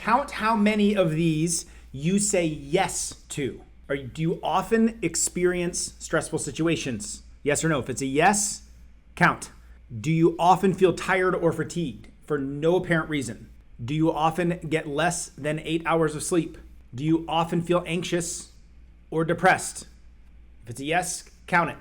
Count how many of these you say yes to. Or do you often experience stressful situations? Yes or no? If it's a yes, count. Do you often feel tired or fatigued for no apparent reason? Do you often get less than 8 hours of sleep? Do you often feel anxious or depressed? If it's a yes, count it.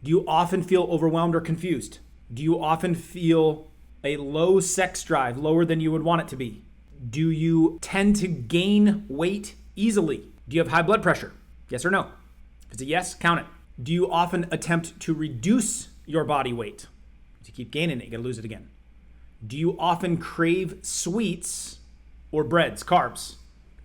Do you often feel overwhelmed or confused? Do you often feel a low sex drive, lower than you would want it to be? Do you tend to gain weight easily? Do you have high blood pressure? Yes or no? If it's a yes, count it. Do you often attempt to reduce your body weight? If you keep gaining it, you gotta lose it again. Do you often crave sweets or breads, carbs?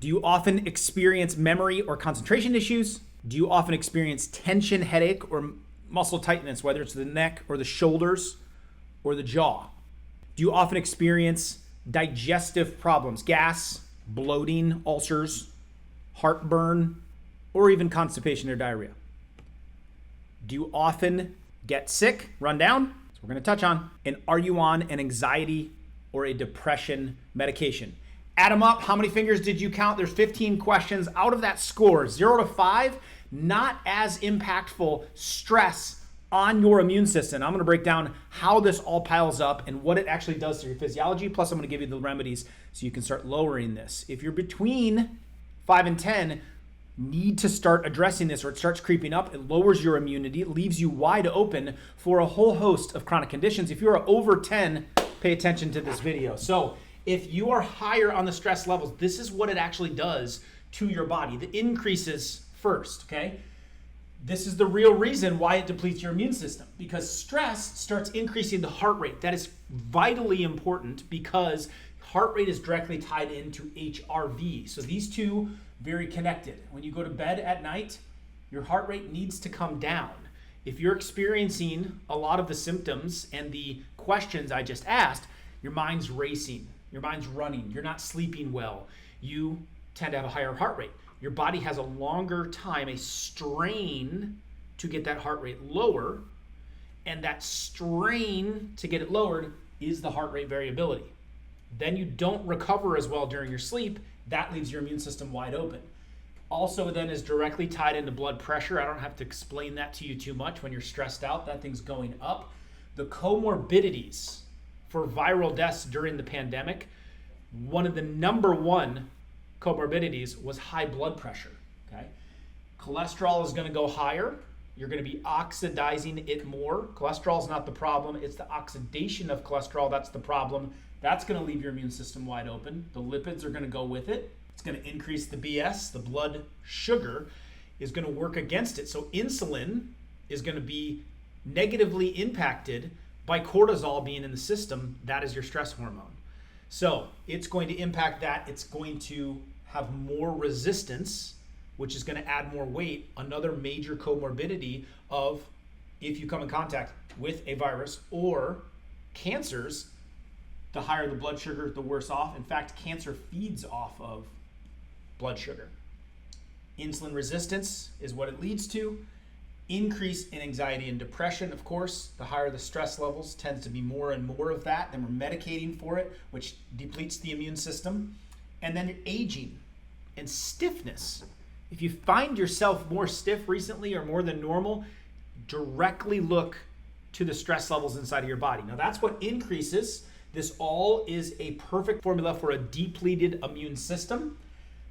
Do you often experience memory or concentration issues? Do you often experience tension, headache, or muscle tightness, whether it's the neck or the shoulders or the jaw? Do you often experience digestive problems, gas, bloating, ulcers, heartburn, or even constipation or diarrhea? Do you often get sick, run down? So we're going to touch on. And are you on an anxiety or a depression medication? Add them up. How many fingers did you count? There's 15 questions. Out of that score, 0 to 5, not as impactful stress on your immune system. I'm going to break down how this all piles up and what it actually does to your physiology. Plus, I'm going to give you the remedies so you can start lowering this. If you're between 5 and 10, need to start addressing this or it starts creeping up, it lowers your immunity, it leaves you wide open for a whole host of chronic conditions. If you're over 10, pay attention to this video. So if you are higher on the stress levels, this is what it actually does to your body. The increases first, okay? This is the real reason why it depletes your immune system, because stress starts increasing the heart rate. That is vitally important because heart rate is directly tied into HRV. So these two very connected. When you go to bed at night, your heart rate needs to come down. If you're experiencing a lot of the symptoms and the questions I just asked, your mind's racing, your mind's running, you're not sleeping well, you tend to have a higher heart rate. Your body has a longer time, a strain to get that heart rate lower, and that strain to get it lowered is the heart rate variability. Then you don't recover as well during your sleep. That leaves your immune system wide open. Also then is directly tied into blood pressure. I don't have to explain that to you too much. When you're stressed out, that thing's going up. The comorbidities for viral deaths during the pandemic, one of the number one comorbidities was high blood pressure, okay? Cholesterol is gonna go higher. You're gonna be oxidizing it more. Cholesterol is not the problem. It's the oxidation of cholesterol that's the problem. That's gonna leave your immune system wide open. The lipids are gonna go with it. It's gonna increase the BS, the blood sugar is gonna work against it. So insulin is gonna be negatively impacted by cortisol being in the system. That is your stress hormone. So it's going to impact that. It's going to have more resistance, which is going to add more weight. Another major comorbidity of if you come in contact with a virus or cancers, the higher the blood sugar, the worse off. In fact, cancer feeds off of blood sugar. Insulin resistance is what it leads to. Increase in anxiety and depression, of course. The higher the stress levels tends to be more and more of that, and we're medicating for it, which depletes the immune system. And then aging and stiffness. If you find yourself more stiff recently or more than normal, directly look to the stress levels inside of your body. Now that's what increases. This all is a perfect formula for a depleted immune system.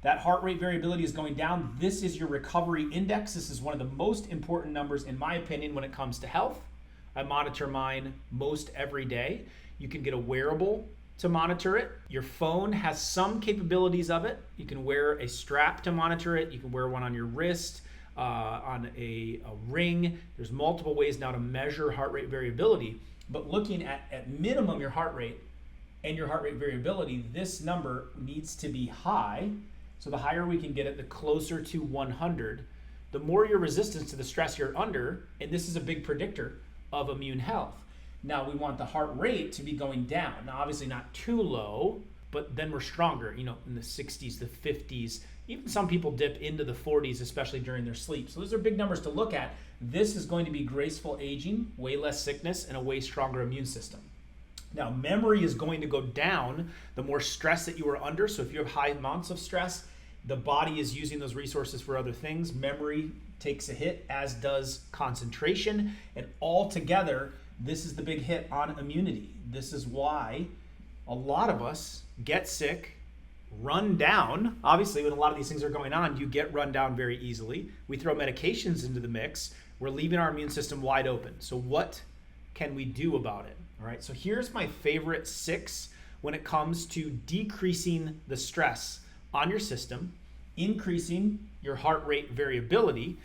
That heart rate variability is going down. This is your recovery index. This is one of the most important numbers, in my opinion, when it comes to health. I monitor mine most every day. You can get a wearable to monitor it. Your phone has some capabilities of it. You can wear a strap to monitor it. You can wear one on your wrist, on a ring. There's multiple ways now to measure heart rate variability. But looking at minimum your heart rate and your heart rate variability, this number needs to be high. So the higher we can get it, the closer to 100, the more your resistance to the stress you're under, and this is a big predictor of immune health. Now we want the heart rate to be going down. Now obviously not too low, but then we're stronger, in the 60s, the 50s, even some people dip into the 40s, especially during their sleep. So those are big numbers to look at. This is going to be graceful aging, way less sickness, and a way stronger immune system. Now, memory is going to go down the more stress that you are under. So if you have high amounts of stress, the body is using those resources for other things. Memory takes a hit, as does concentration. And altogether, this is the big hit on immunity. This is why a lot of us get sick, run down. Obviously, when a lot of these things are going on, you get run down very easily. We throw medications into the mix. We're leaving our immune system wide open. So what can we do about it? All right, so here's my favorite 6 when it comes to decreasing the stress on your system, increasing your heart rate variability,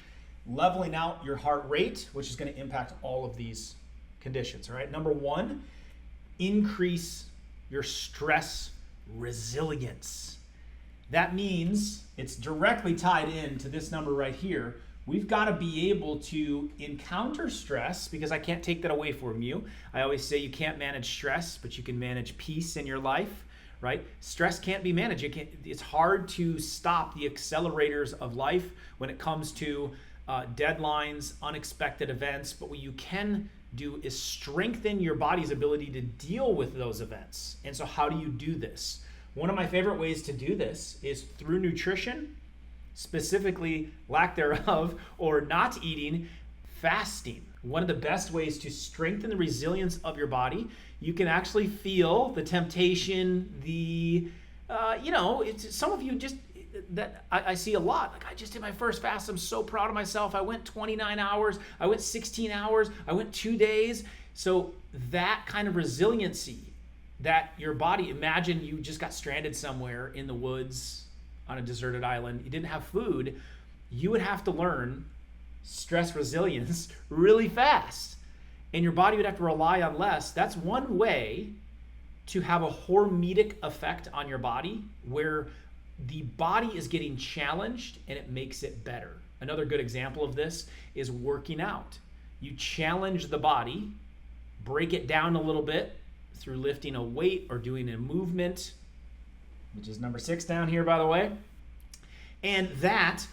leveling out your heart rate, which is going to impact all of these conditions. All right, number 1, increase your stress resilience. That means it's directly tied into this number right here. We've got to be able to encounter stress, because I can't take that away from you. I always say you can't manage stress, but you can manage peace in your life, right? Stress can't be managed. It's hard to stop the accelerators of life when it comes to deadlines, unexpected events, but what you can do is strengthen your body's ability to deal with those events. And so how do you do this? One of my favorite ways to do this is through nutrition, specifically lack thereof, or not eating, fasting. One of the best ways to strengthen the resilience of your body. You can actually feel the temptation, some of you just, that I see a lot. Like, I just did my first fast. I'm so proud of myself. I went 29 hours. I went 16 hours. I went 2 days. So that kind of resiliency that your body, imagine you just got stranded somewhere in the woods on a deserted island. You didn't have food. You would have to learn stress resilience really fast. And your body would have to rely on less. That's one way to have a hormetic effect on your body, where the body is getting challenged and it makes it better. Another good example of this is working out. You challenge the body, break it down a little bit through lifting a weight or doing a movement, which is number 6 down here, by the way. And that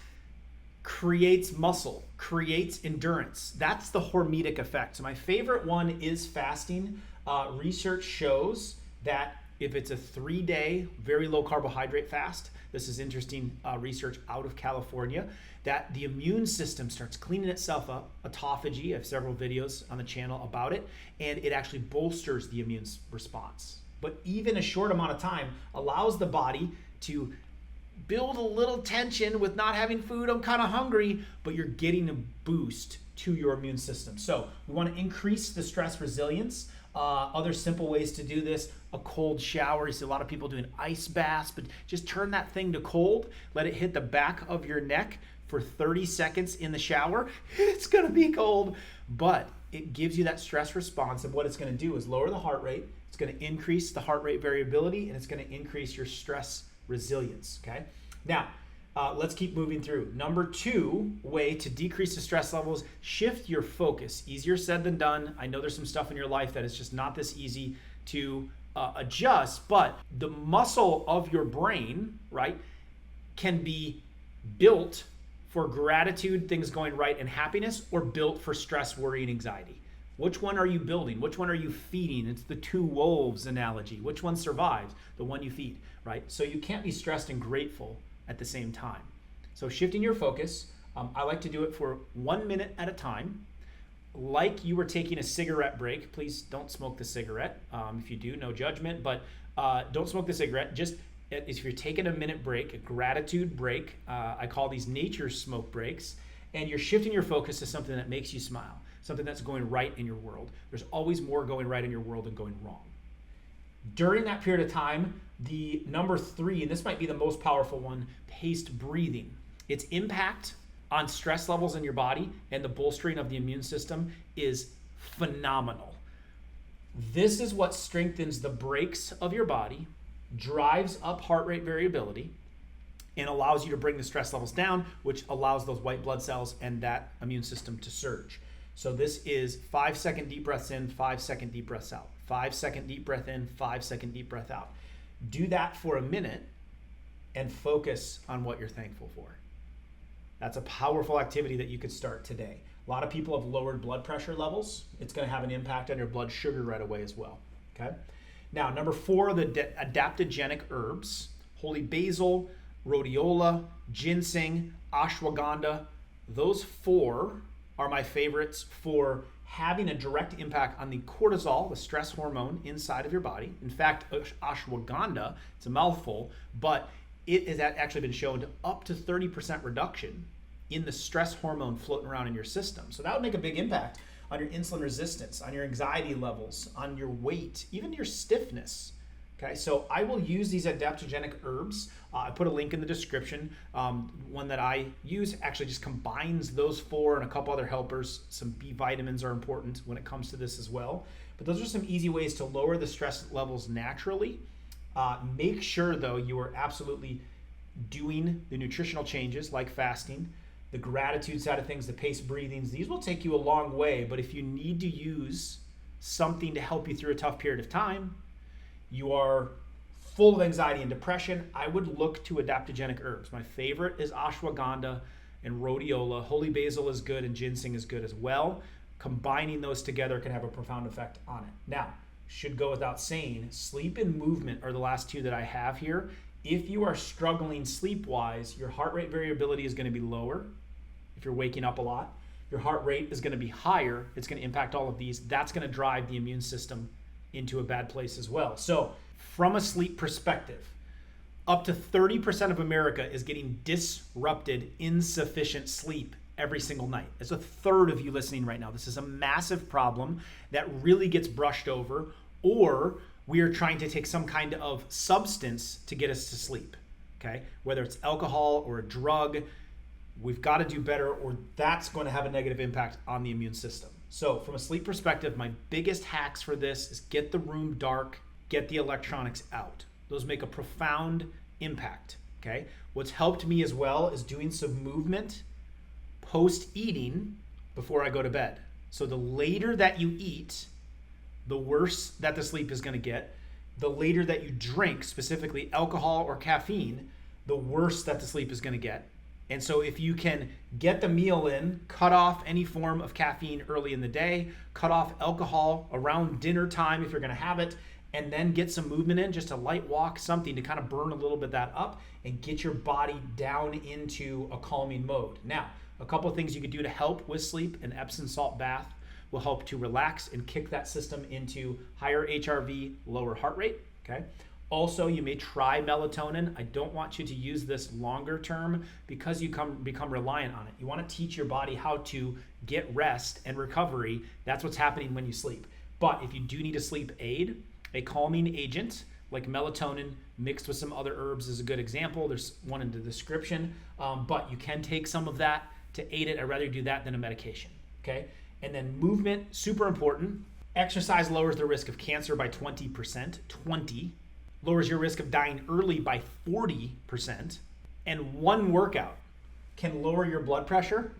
creates muscle, creates endurance. That's the hormetic effect. So my favorite one is fasting. Research shows that if it's a 3-day, very low carbohydrate fast, this is interesting research out of California, that the immune system starts cleaning itself up. Autophagy, I have several videos on the channel about it, and it actually bolsters the immune response. But even a short amount of time allows the body to build a little tension with not having food. I'm kind of hungry, but you're getting a boost to your immune system. So we want to increase the stress resilience. Other simple ways to do this: a cold shower. You see a lot of people doing ice baths, but just turn that thing to cold. Let it hit the back of your neck for 30 seconds in the shower. It's going to be cold, but it gives you that stress response. And what it's going to do is lower the heart rate. It's going to increase the heart rate variability, and it's going to increase your stress resilience. Okay. Now, let's keep moving through. Number 2 way to decrease the stress levels: shift your focus. Easier said than done. I know there's some stuff in your life that is just not this easy to adjust, but the muscle of your brain, right, can be built for gratitude, things going right, and happiness, or built for stress, worry, and anxiety. Which one are you building? Which one are you feeding? It's the 2 wolves analogy. Which one survives? The one you feed, right? So you can't be stressed and grateful at the same time. So shifting your focus, I like to do it for 1 minute at a time. Like you were taking a cigarette break. Please don't smoke the cigarette. If you do, no judgment, but don't smoke the cigarette. Just if you're taking a minute break, a gratitude break, I call these nature smoke breaks, and you're shifting your focus to something that makes you smile, something that's going right in your world. There's always more going right in your world than going wrong. During that period of time, the number 3, and this might be the most powerful one, paced breathing. Its impact on stress levels in your body and the bolstering of the immune system is phenomenal. This is what strengthens the brakes of your body, drives up heart rate variability, and allows you to bring the stress levels down, which allows those white blood cells and that immune system to surge. So this is 5-second deep breaths in, 5-second deep breaths out. 5-second deep breath in, 5-second deep breath out. Do that for a minute and focus on what you're thankful for. That's a powerful activity that you could start today. A lot of people have lowered blood pressure levels. It's going to have an impact on your blood sugar right away as well. Okay. Now, number 4, the adaptogenic herbs: holy basil, rhodiola, ginseng, ashwagandha. Those 4 are my favorites for having a direct impact on the cortisol, the stress hormone inside of your body. In fact, ashwagandha, it's a mouthful, but it has actually been shown to up to 30% reduction in the stress hormone floating around in your system. So that would make a big impact on your insulin resistance, on your anxiety levels, on your weight, even your stiffness. Okay, so I will use these adaptogenic herbs. I put a link in the description. One that I use actually just combines those 4 and a couple other helpers. Some B vitamins are important when it comes to this as well. But those are some easy ways to lower the stress levels naturally. Make sure, though, you are absolutely doing the nutritional changes like fasting, the gratitude side of things, the paced breathings. These will take you a long way, but if you need to use something to help you through a tough period of time, you are full of anxiety and depression, I would look to adaptogenic herbs. My favorite is ashwagandha and rhodiola. Holy basil is good and ginseng is good as well. Combining those together can have a profound effect on it. Now, should go without saying, sleep and movement are the last 2 that I have here. If you are struggling sleep-wise, your heart rate variability is going to be lower if you're waking up a lot. Your heart rate is going to be higher. It's going to impact all of these. That's going to drive the immune system into a bad place as well. So from a sleep perspective, up to 30% of America is getting disrupted, insufficient sleep every single night. It's a third of you listening right now. This is a massive problem that really gets brushed over, or we are trying to take some kind of substance to get us to sleep. Okay, whether it's alcohol or a drug, we've got to do better, or that's going to have a negative impact on the immune system. So from a sleep perspective, my biggest hacks for this is get the room dark, get the electronics out. Those make a profound impact, okay? What's helped me as well is doing some movement post-eating before I go to bed. So the later that you eat, the worse that the sleep is going to get. The later that you drink, specifically alcohol or caffeine, the worse that the sleep is going to get. And so if you can get the meal in, cut off any form of caffeine early in the day, cut off alcohol around dinner time if you're going to have it, and then get some movement in, just a light walk, something to kind of burn a little bit of that up and get your body down into a calming mode. Now, a couple of things you could do to help with sleep: an Epsom salt bath will help to relax and kick that system into higher HRV, lower heart rate, okay? Also, you may try melatonin. I don't want you to use this longer term because you become reliant on it. You want to teach your body how to get rest and recovery. That's what's happening when you sleep. But if you do need a sleep aid, a calming agent like melatonin mixed with some other herbs is a good example. There's one in the description, but you can take some of that to aid it. I'd rather do that than a medication, okay? And then movement, super important. Exercise lowers the risk of cancer by 20%, 20. Lowers your risk of dying early by 40%, and one workout can lower your blood pressure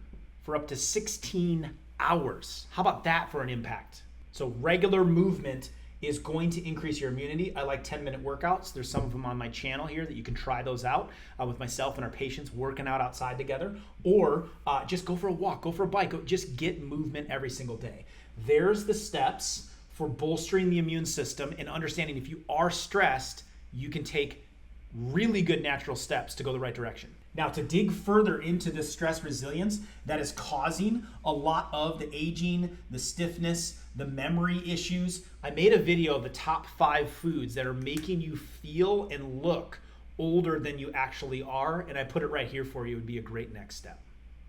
for up to 16 hours. How about that for an impact? So regular movement is going to increase your immunity. I like 10-minute workouts. There's some of them on my channel here that you can try those out with myself and our patients working out outside together, or just go for a walk, go for a bike, just get movement every single day. There's the steps for bolstering the immune system and understanding if you are stressed, you can take really good natural steps to go the right direction. Now, to dig further into this stress resilience that is causing a lot of the aging, the stiffness, the memory issues, I made a video of the top 5 foods that are making you feel and look older than you actually are, and I put it right here for you. It would be a great next step.